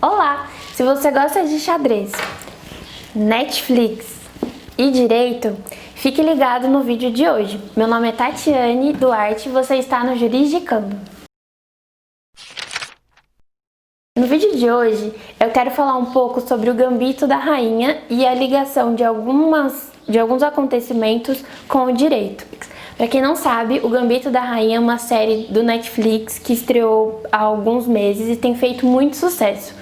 Olá! Se você gosta de xadrez, Netflix e direito, fique ligado no vídeo de hoje. Meu nome é Tatiane Duarte e você está no Jurisdicando. No vídeo de hoje, eu quero falar um pouco sobre o Gambito da Rainha e a ligação de alguns acontecimentos com o direito. Para quem não sabe, o Gambito da Rainha é uma série do Netflix que estreou há alguns meses e tem feito muito sucesso.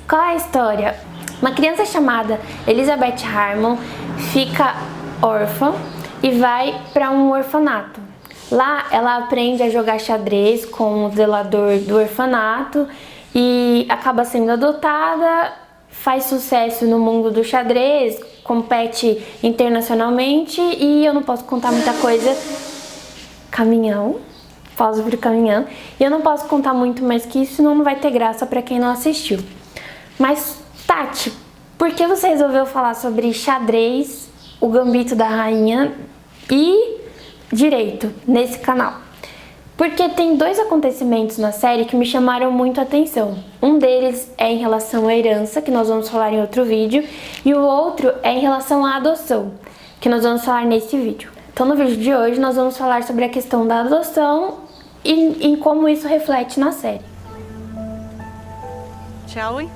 Qual é a história? Uma criança chamada Elizabeth Harmon fica órfã e vai para um orfanato. Lá ela aprende a jogar xadrez com o zelador do orfanato e acaba sendo adotada, faz sucesso no mundo do xadrez, compete internacionalmente e eu não posso contar muita coisa. Caminhão, pausa pro caminhão. E eu não posso contar muito mais que isso, senão não vai ter graça para quem não assistiu. Mas, Tati, por que você resolveu falar sobre xadrez, o Gambito da Rainha e direito nesse canal? Porque tem dois acontecimentos na série que me chamaram muito a atenção. Um deles é em relação à herança, que nós vamos falar em outro vídeo, e o outro é em relação à adoção, que nós vamos falar nesse vídeo. Então no vídeo de hoje nós vamos falar sobre a questão da adoção e em como isso reflete na série. Shall we?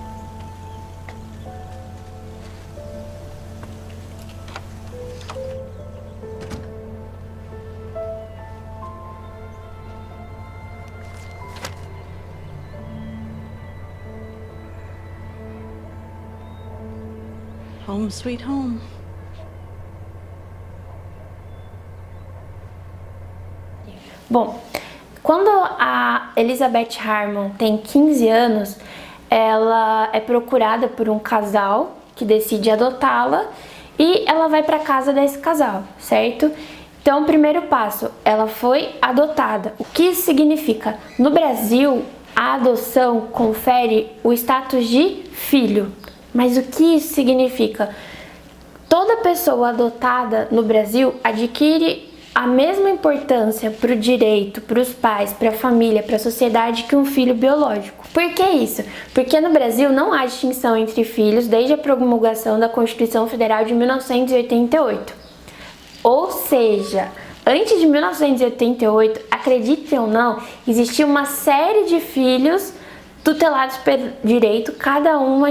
Home sweet home. Bom, quando a Elizabeth Harmon tem 15 anos, ela é procurada por um casal que decide adotá-la e ela vai para casa desse casal, certo? Então, o primeiro passo, ela foi adotada. O que isso significa? No Brasil, a adoção confere o status de filho. Mas o que isso significa? Toda pessoa adotada no Brasil adquire a mesma importância para o direito, para os pais, para a família, para a sociedade que um filho biológico. Por que isso? Porque no Brasil não há distinção entre filhos desde a promulgação da Constituição Federal de 1988. Ou seja, antes de 1988, acreditem ou não, existia uma série de filhos tutelados pelo direito, cada um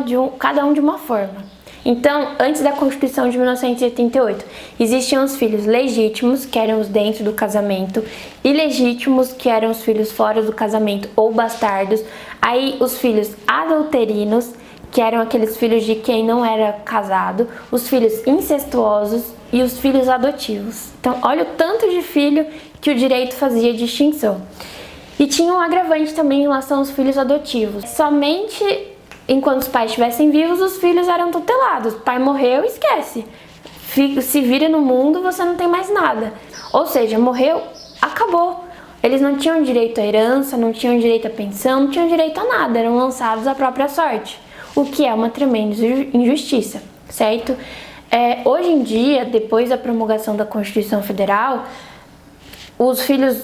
de uma forma. Então, antes da Constituição de 1988, existiam os filhos legítimos, que eram os dentro do casamento, ilegítimos, que eram os filhos fora do casamento ou bastardos, aí os filhos adulterinos, que eram aqueles filhos de quem não era casado, os filhos incestuosos e os filhos adotivos. Então, olha o tanto de filho que o direito fazia distinção. E tinha um agravante também em relação aos filhos adotivos. Somente enquanto os pais estivessem vivos, os filhos eram tutelados. O pai morreu, esquece. Se vira no mundo, você não tem mais nada. Ou seja, morreu, acabou. Eles não tinham direito à herança, não tinham direito à pensão, não tinham direito a nada. Eram lançados à própria sorte. O que é uma tremenda injustiça, certo? Hoje em dia, depois da promulgação da Constituição Federal,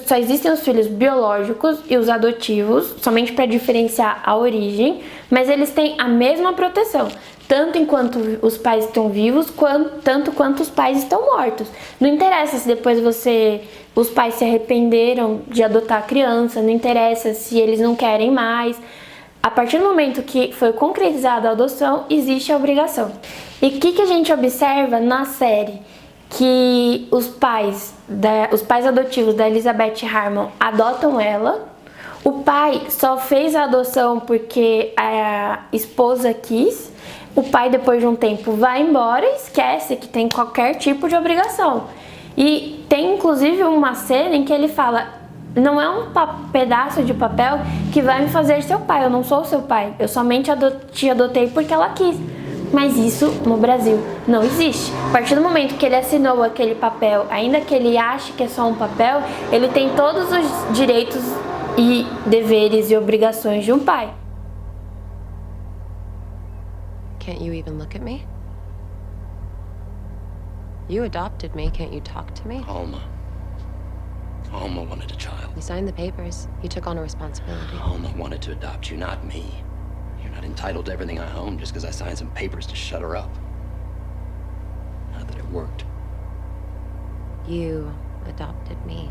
só existem os filhos biológicos e os adotivos, somente para diferenciar a origem, mas eles têm a mesma proteção, tanto enquanto os pais estão vivos, tanto quanto os pais estão mortos. Não interessa se depois os pais se arrependeram de adotar a criança, não interessa se eles não querem mais. A partir do momento que foi concretizada a adoção, existe a obrigação. E o que a gente observa na série? Que os pais adotivos da Elizabeth Harmon adotam ela. O pai só fez a adoção porque a esposa quis. O pai, depois de um tempo, vai embora e esquece que tem qualquer tipo de obrigação. E tem inclusive uma cena em que ele fala: não é um pedaço de papel que vai me fazer seu pai, eu não sou seu pai, eu somente te adotei porque ela quis. Mas isso no Brasil não existe. A partir do momento que ele assinou aquele papel, ainda que ele ache que é só um papel, ele tem todos os direitos e deveres e obrigações de um pai. Can't you even look at me? You adopted me, can't you talk to me? Alma wanted a child. You signed the papers. You took on a responsibility. Alma wanted to adopt you, not me. You're Not entitled to everything I own just because I signed some papers to shut her up. Not that it worked. You adopted me.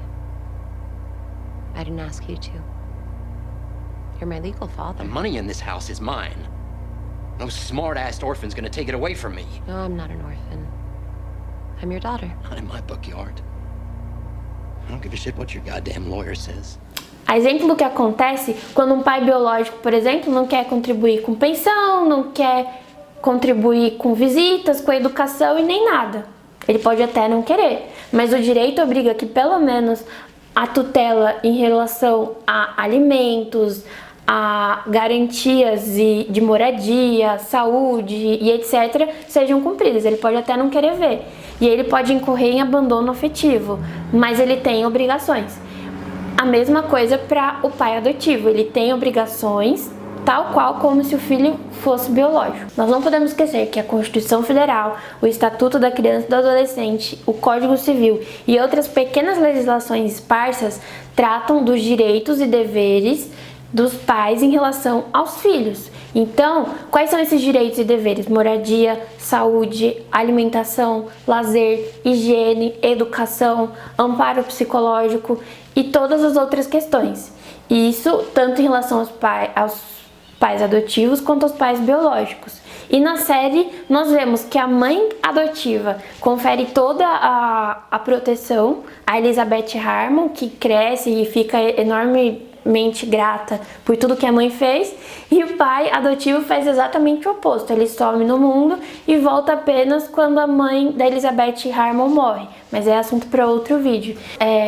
I didn't ask you to. You're my legal father. The money in this house is mine. No smart-ass orphan's gonna take it away from me. No, I'm not an orphan. I'm your daughter. Not in my backyard. I don't give a shit what your goddamn lawyer says. A exemplo do que acontece quando um pai biológico, por exemplo, não quer contribuir com pensão, não quer contribuir com visitas, com educação e nem nada. Ele pode até não querer, mas o direito obriga que pelo menos a tutela em relação a alimentos, a garantias de moradia, saúde e etc. sejam cumpridas. Ele pode até não querer ver e ele pode incorrer em abandono afetivo, mas ele tem obrigações. A mesma coisa para o pai adotivo, ele tem obrigações tal qual como se o filho fosse biológico. Nós não podemos esquecer que a Constituição Federal, o Estatuto da Criança e do Adolescente, o Código Civil e outras pequenas legislações esparsas tratam dos direitos e deveres dos pais em relação aos filhos. Então, quais são esses direitos e deveres? Moradia, saúde, alimentação, lazer, higiene, educação, amparo psicológico e todas as outras questões. Isso tanto em relação aos pais adotivos quanto aos pais biológicos. E na série nós vemos que a mãe adotiva confere toda a proteção a Elizabeth Harmon, que cresce e fica enormemente grata por tudo que a mãe fez, e o pai adotivo faz exatamente o oposto. Ele some no mundo e volta apenas quando a mãe da Elizabeth Harmon morre, mas é assunto para outro vídeo.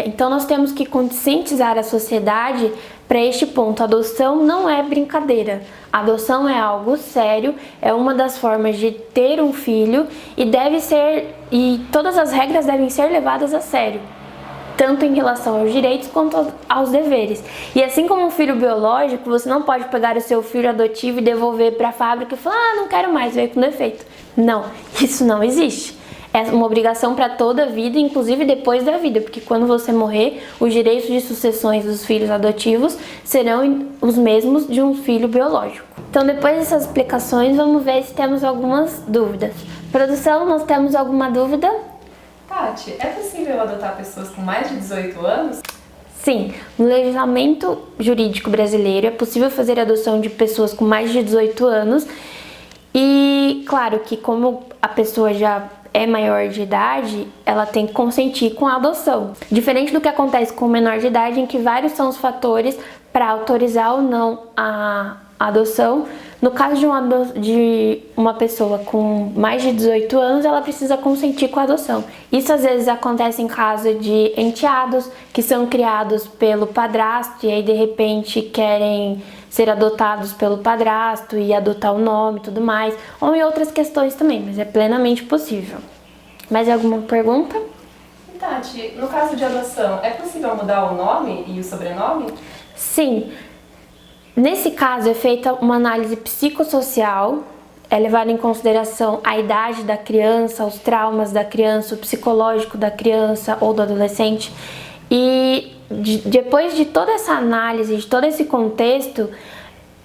Então nós temos que conscientizar a sociedade para este ponto. A adoção não é brincadeira. A adoção é algo sério, é uma das formas de ter um filho e todas as regras devem ser levadas a sério, tanto em relação aos direitos quanto aos deveres. E assim como um filho biológico, você não pode pegar o seu filho adotivo e devolver para a fábrica e falar: não quero mais, veio com defeito. Não, isso não existe. É uma obrigação para toda a vida, inclusive depois da vida, porque quando você morrer, os direitos de sucessões dos filhos adotivos serão os mesmos de um filho biológico. Então, depois dessas explicações, vamos ver se temos algumas dúvidas. Produção, nós temos alguma dúvida? Tati, é possível adotar pessoas com mais de 18 anos? Sim, no legislamento jurídico brasileiro é possível fazer adoção de pessoas com mais de 18 anos e, claro, que como a pessoa já é maior de idade, ela tem que consentir com a adoção. Diferente do que acontece com o menor de idade, em que vários são os fatores para autorizar ou não a adoção. No caso de uma pessoa com mais de 18 anos, ela precisa consentir com a adoção. Isso às vezes acontece em caso de enteados que são criados pelo padrasto e aí de repente querem ser adotados pelo padrasto e adotar o nome e tudo mais, ou em outras questões também, mas é plenamente possível. Mais alguma pergunta? Tati, no caso de adoção, é possível mudar o nome e o sobrenome? Sim. Nesse caso é feita uma análise psicossocial, é levado em consideração a idade da criança, os traumas da criança, o psicológico da criança ou do adolescente. E depois de toda essa análise, de todo esse contexto,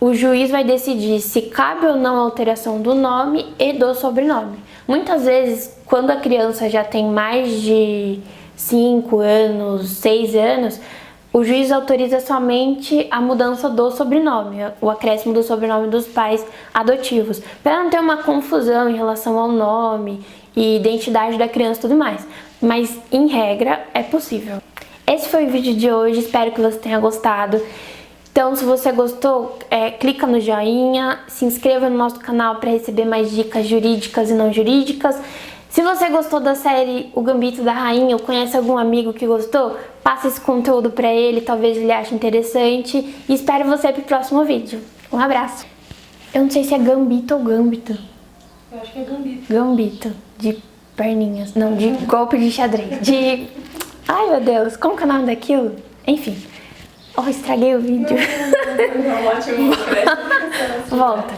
o juiz vai decidir se cabe ou não a alteração do nome e do sobrenome. Muitas vezes, quando a criança já tem mais de 5 anos, 6 anos, o juiz autoriza somente a mudança do sobrenome, o acréscimo do sobrenome dos pais adotivos, para não ter uma confusão em relação ao nome e identidade da criança e tudo mais. Mas, em regra, é possível. Esse foi o vídeo de hoje, espero que você tenha gostado. Então, se você gostou, clica no joinha, se inscreva no nosso canal para receber mais dicas jurídicas e não jurídicas. Se você gostou da série O Gambito da Rainha ou conhece algum amigo que gostou, passa esse conteúdo para ele, talvez ele ache interessante. E espero você pro próximo vídeo. Um abraço. Eu não sei se é gambito ou gambito. Eu acho que é gambito. Gambito, de perninhas, não, de golpe de xadrez, Ai, meu Deus, como que é o nome daquilo? Enfim. Oh, estraguei o vídeo. Não, ótimo. Volta.